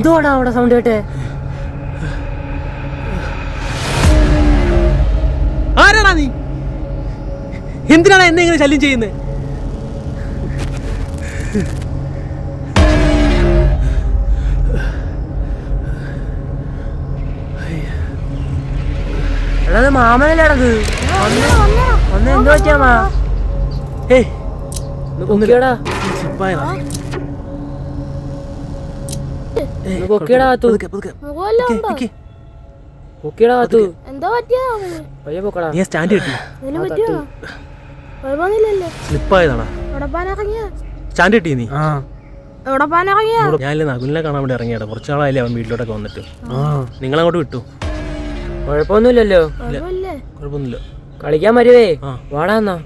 എന്തുവാടാ അവിടെ സൗണ്ട് കേട്ടെ? ആരാടാ നീ? എന്തിനാണ് എന്നെ ഇങ്ങനെ ശല്യം ചെയ്യുന്നത്? എടാ മാമനല്ലേടത്? ഒന്ന് എന്ത് പറ്റിയാ? ഏയ് പൊക്കിയടാ പൊക്കിയടാ സ്റ്റാൻഡ് കിട്ടി. സ്ലിപ്പായതാണാ സ്റ്റാൻഡ് കിട്ടി. നീ ഞാനില്ലേ നകുലിനെ കാണാൻ വേണ്ടി ഇറങ്ങിയാടാ. കുറച്ച് നാളായില്ലേ അവൻ വീട്ടിലോട്ടൊക്കെ വന്നിട്ട്. നിങ്ങളങ്ങോട്ട് വിട്ടു? കുഴപ്പമൊന്നുമില്ലല്ലോ. കുഴപ്പമൊന്നുമില്ല. കളിക്കാൻ വരുവേ. വാടാ എന്നാ.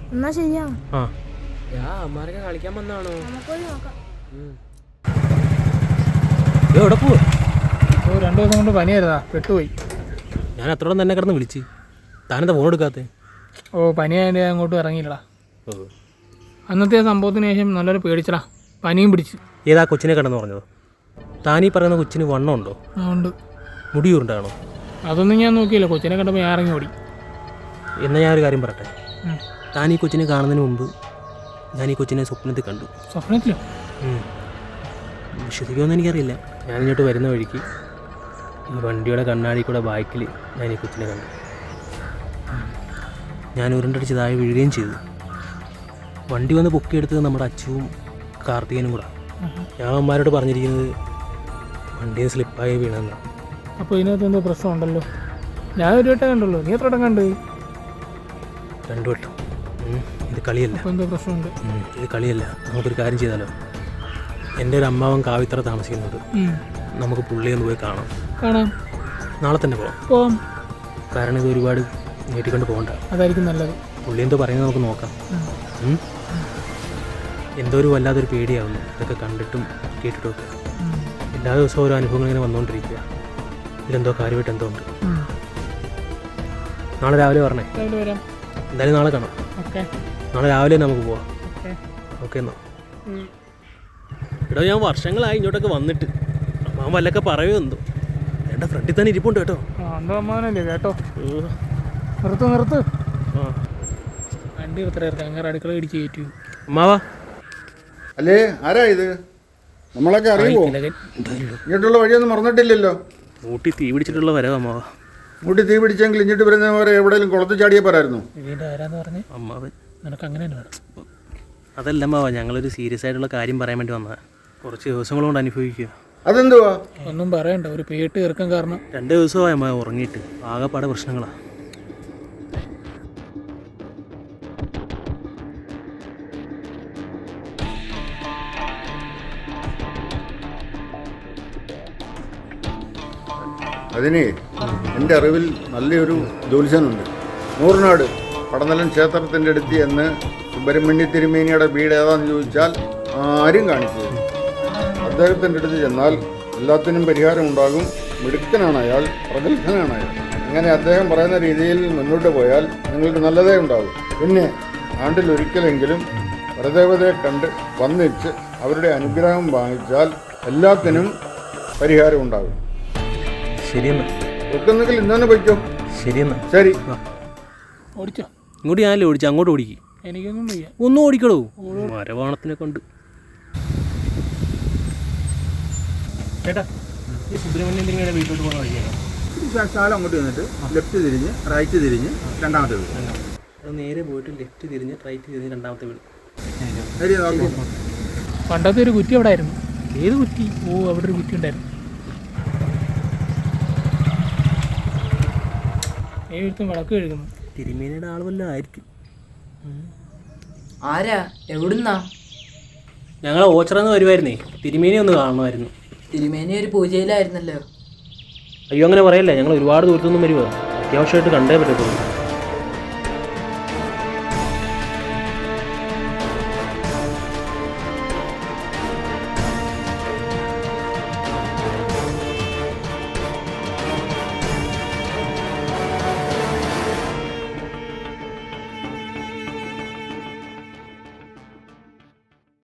അമ്മാരൊക്കെ കളിക്കാൻ വന്നാണോ? എവിടെ പോവാ? 2 ദിവസം കൊണ്ട് പനിയായിരുന്നാ, പെട്ടുപോയി. ഞാൻ അത്രോളം തന്നെ കിടന്ന് വിളിച്ച്. താനെന്താ ഫോൺ എടുക്കാത്തേ? പനിയായതിൻ്റെ അങ്ങോട്ട് ഇറങ്ങിയില്ലടാ. അന്നത്തെ സംഭവത്തിന് ശേഷം നല്ലൊരു പേടിച്ചടാ, പനിയും പിടിച്ച്. ഏതാ കൊച്ചിനെ കിടന്ന് പറഞ്ഞതോ? താനീ പറയുന്ന കൊച്ചിന് വണ്ണം ഉണ്ടോ? ഉണ്ട്. മുടിയൂറുണ്ടാണോ? അതൊന്നും ഞാൻ നോക്കിയില്ല. കൊച്ചിനെ കണ്ടപ്പോൾ ഞാൻ ഇറങ്ങി ഓടി. എന്നാൽ ഞാനൊരു കാര്യം പറയട്ടെ. താൻ ഈ കൊച്ചിനെ കാണുന്നതിന് മുമ്പ് ഞാൻ ഈ കൊച്ചിനെ സ്വപ്നത്തിൽ കണ്ടു. സ്വപ്നത്തിലോ? വിശ്വസിക്കുമെന്ന് എനിക്കറിയില്ല. ഞാൻ ഇങ്ങോട്ട് വരുന്ന വഴിക്ക് ഈ വണ്ടിയുടെ കണ്ണാടി കൂടെ ബാക്കിൽ ഞാൻ ഈ കൊച്ചിനെ കണ്ടു. ഞാൻ ഉരുണ്ടടിച്ച് താഴെ വീഴുകയും ചെയ്തു. വണ്ടി വന്ന് പൊക്കിയെടുത്തത് നമ്മുടെ അച്ചുവും കാർത്തികനും കൂടെ. ഞാൻ അമ്മമാരോട് പറഞ്ഞിരിക്കുന്നത് വണ്ടിയിൽ സ്ലിപ്പായി വീണെന്നാണ്. അപ്പോൾ ഇതിനകത്ത് എന്തോ പ്രശ്നമുണ്ടല്ലോ. ഞാൻ ഒരു വട്ടം കണ്ടുള്ളൂ. നീ എത്ര വട്ടം കണ്ട്? 2 വട്ടം. ഇത് കളിയല്ല. എന്തോ പ്രശ്നമുണ്ട്. ഇത് കളിയല്ല. നമുക്കൊരു കാര്യം ചെയ്താലോ? എൻ്റെ ഒരു അമ്മാവൻ കാവിത്തറ താമസിക്കുന്നുണ്ട്. നമുക്ക് പുള്ളിയെ ഒന്ന് പോയി കാണാം. നാളെ തന്നെ പോവാം. കാരണം ഇത് ഒരുപാട് നീട്ടിക്കൊണ്ട് പോകണ്ട. അതായിരിക്കും നല്ലത്. പുള്ളി എന്തോ പറയുന്നത് നമുക്ക് നോക്കാം. എന്തോ ഒരു വല്ലാതൊരു പേടിയാവുന്നു ഇതൊക്കെ കണ്ടിട്ടും കേട്ടിട്ടും ഒക്കെ. എല്ലാ ദിവസവും ഓരോ അനുഭവങ്ങൾ ഇങ്ങനെ വന്നുകൊണ്ടിരിക്കുക. ഇതിലെന്തോ കാര്യമായിട്ട് എന്തോ ഉണ്ട്. നാളെ രാവിലെ പറഞ്ഞേ. എന്തായാലും നാളെ കാണാം. നാളെ രാവിലെ നമുക്ക് പോവാം. ഓക്കെ എന്നാ. എടോ, ഞാൻ വർഷങ്ങളായി ഇങ്ങോട്ടൊക്കെ വന്നിട്ട്. അമ്മാവൻ വല്ലൊക്കെ പറയുമോ എന്തോ? എൻ്റെ ഫ്രണ്ടിൽ തന്നെ ഇരിപ്പുണ്ട് കേട്ടോ. അമ്മാവനല്ലേ കേട്ടോ. നിർത്ത്. വണ്ടി അങ്ങനെ അടുക്കള ഇടിച്ച് കയറ്റു. അമ്മാവാ അല്ലേ? ആരാ ഇത്? നമ്മളൊക്കെ അറിയുമോ? ഇങ്ങോട്ടുള്ള വഴിയൊന്നും മറന്നിട്ടില്ലല്ലോ. ഊട്ടി തീ പിടിച്ചിട്ടുള്ള വരവ് അമ്മാവാ. ഊട്ടി തീ പിടിച്ചെങ്കിൽ ഇഞ്ഞിട്ട് വരുന്നവരെ എവിടെയെങ്കിലും കുളത്ത് ചാടിയേ പോരായിരുന്നു. അമ്മാവൻ നിനക്ക് അങ്ങനെ അതല്ല അമ്മാവാ, ഞങ്ങളൊരു സീരിയസ് ആയിട്ടുള്ള കാര്യം പറയാൻ വേണ്ടി വന്നതാ. കുറച്ച് ദിവസങ്ങൾ കൊണ്ട് അനുഭവിക്കുക. അതെന്തുവാ? ഒന്നും പറയണ്ട. ഒരു പേട്ട് തീർക്കാൻ കാരണം 2 ദിവസമായി അമ്മ ഉറങ്ങിയിട്ട്. ആകെപ്പാടെ പ്രശ്നങ്ങളാ. അതിന് എൻ്റെ അറിവിൽ നല്ലൊരു ജ്യോത്സ്യനുണ്ട്. നൂറിനാട് പടനിലം ക്ഷേത്രത്തിൻ്റെ അടുത്ത് എന്ന് സുബ്രഹ്മണ്യ തിരുമേനിയുടെ വീട് ഏതാണെന്ന് ചോദിച്ചാൽ ആരും കാണിച്ചു തരും. അദ്ദേഹത്തിൻ്റെ അടുത്ത് ചെന്നാൽ എല്ലാത്തിനും പരിഹാരമുണ്ടാകും. മിടുക്കനാണ് അയാൾ, പ്രഗത്ഭനാണ് അയാൾ. അങ്ങനെ അദ്ദേഹം പറയുന്ന രീതിയിൽ മുന്നോട്ട് പോയാൽ നിങ്ങൾക്ക് നല്ലതേ ഉണ്ടാകും. പിന്നെ ആണ്ടിലൊരിക്കലെങ്കിലും പരദേവതയെ കണ്ട് വന്നിച്ച് അവരുടെ അനുഗ്രഹം വാങ്ങിച്ചാൽ എല്ലാത്തിനും പരിഹാരം ഉണ്ടാകും. ശരിയെന്നാ. ഒക്കെന്നെങ്കിൽ ഇന്നെ പൊയ്ക്കോ. ശരിയെന്നാ. ശരി. ഓടിച്ചോ. ഇങ്ങോട്ട് ഞാനല്ലേ ഓടിച്ചു, അങ്ങോട്ട് ഓടിക്കും. എനിക്കൊന്നും വയ്യ. ഒന്നും ഓടിക്കടോ. മരവാണത്തിനെ കൊണ്ട്. ചേട്ടാ, ഈ സുബ്രഹ്മണ്യൻ തിരുമേനിയുടെ വീട്ടിലോട്ട് പോകുന്ന വഴിയാണ്. ശാല അങ്ങോട്ട് വന്നിട്ട് ലെഫ്റ്റ് തിരിഞ്ഞ് റൈറ്റ് തിരിഞ്ഞ് രണ്ടാമത്തെ വീട്. നേരെ പോയിട്ട് ലെഫ്റ്റ് തിരിഞ്ഞ് റൈറ്റ് തിരിഞ്ഞ് രണ്ടാമത്തെ വീട്. പണ്ടത്തെ ഒരു കുറ്റി അവിടെ ആയിരുന്നു. ഏത് കുറ്റി? അവിടെ ഒരു കുറ്റി ഉണ്ടായിരുന്നു. വിളക്ക് കഴുകുന്നു. തിരുമേനിയുടെ ആൾ വല്ല ആയിരിക്കും. ആരാ? എവിടുന്നാ? ഞങ്ങൾ ഓച്ചറന്ന് വരുമായിരുന്നേ. തിരുമേനി ഒന്ന് കാണണമായിരുന്നു. തിരുമേനി ഒരു പൂജയിലായിരുന്നല്ലോ. അയ്യോ, അങ്ങനെ പറയല്ലേ. ഞങ്ങൾ ഒരുപാട് ദൂരത്തൊന്നും വരുമോ. അത്യാവശ്യമായിട്ട് കണ്ടേ പറ്റത്തുള്ളൂ.